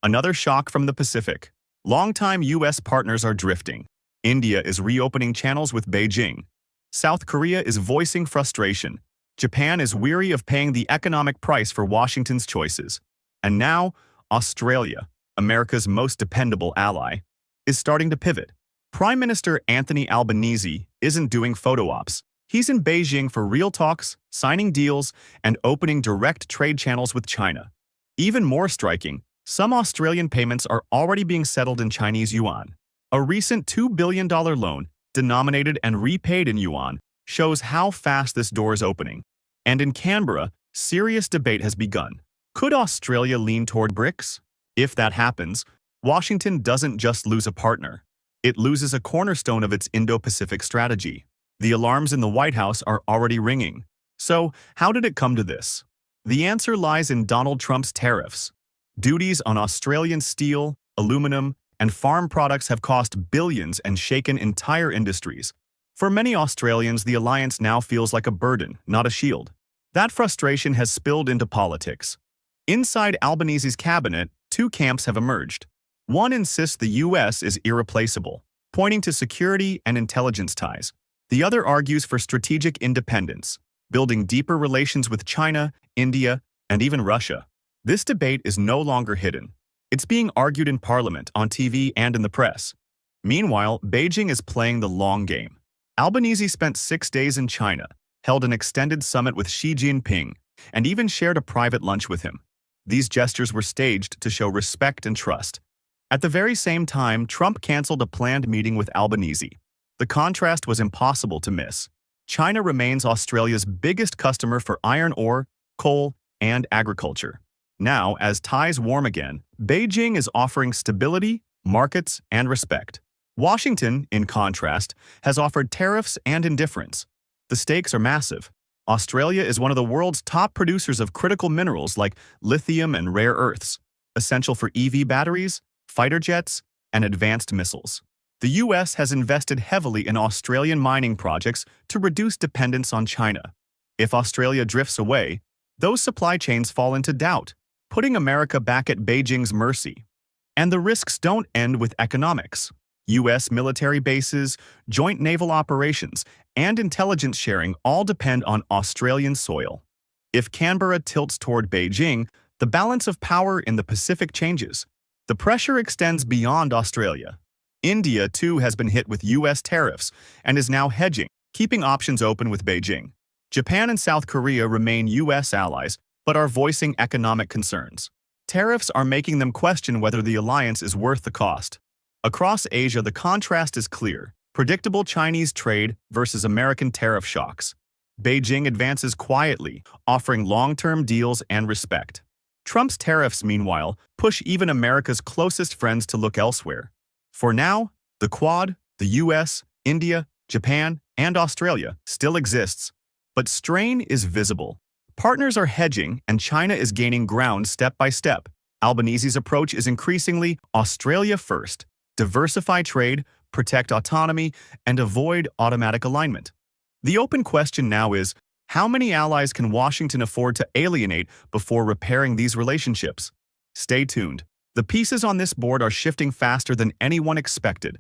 Another shock from the Pacific. Longtime U.S. partners are drifting. India is reopening channels with Beijing. South Korea is voicing frustration. Japan is weary of paying the economic price for Washington's choices. And now, Australia, America's most dependable ally, is starting to pivot. Prime Minister Anthony Albanese isn't doing photo ops. He's in Beijing for real talks, signing deals, and opening direct trade channels with China. Even more striking, some Australian payments are already being settled in Chinese yuan. A recent $2 billion loan, denominated and repaid in yuan, shows how fast this door is opening. And in Canberra, serious debate has begun. Could Australia lean toward BRICS? If that happens, Washington doesn't just lose a partner. It loses a cornerstone of its Indo-Pacific strategy. The alarms in the White House are already ringing. So, how did it come to this? The answer lies in Donald Trump's tariffs. Duties on Australian steel, aluminum, and farm products have cost billions and shaken entire industries. For many Australians, the alliance now feels like a burden, not a shield. That frustration has spilled into politics. Inside Albanese's cabinet, two camps have emerged. One insists the U.S. is irreplaceable, pointing to security and intelligence ties. The other argues for strategic independence, building deeper relations with China, India, and even Russia. This debate is no longer hidden. It's being argued in Parliament, on TV, and in the press. Meanwhile, Beijing is playing the long game. Albanese spent 6 days in China, held an extended summit with Xi Jinping, and even shared a private lunch with him. These gestures were staged to show respect and trust. At the very same time, Trump canceled a planned meeting with Albanese. The contrast was impossible to miss. China remains Australia's biggest customer for iron ore, coal, and agriculture. Now, as ties warm again, Beijing is offering stability, markets, and respect. Washington, in contrast, has offered tariffs and indifference. The stakes are massive. Australia is one of the world's top producers of critical minerals like lithium and rare earths, essential for EV batteries, fighter jets, and advanced missiles. The U.S. has invested heavily in Australian mining projects to reduce dependence on China. If Australia drifts away, those supply chains fall into doubt, putting America back at Beijing's mercy. And the risks don't end with economics. U.S. military bases, joint naval operations, and intelligence sharing all depend on Australian soil. If Canberra tilts toward Beijing, the balance of power in the Pacific changes. The pressure extends beyond Australia. India, too, has been hit with U.S. tariffs and is now hedging, keeping options open with Beijing. Japan and South Korea remain U.S. allies, but are voicing economic concerns. Tariffs are making them question whether the alliance is worth the cost. Across Asia, the contrast is clear: predictable Chinese trade versus American tariff shocks. Beijing advances quietly, offering long-term deals and respect. Trump's tariffs, meanwhile, push even America's closest friends to look elsewhere. For now, the Quad, the US, India, Japan, and Australia still exists. But strain is visible. Partners are hedging, and China is gaining ground step by step. Albanese's approach is increasingly Australia first: diversify trade, protect autonomy, and avoid automatic alignment. The open question now is, how many allies can Washington afford to alienate before repairing these relationships? Stay tuned. The pieces on this board are shifting faster than anyone expected,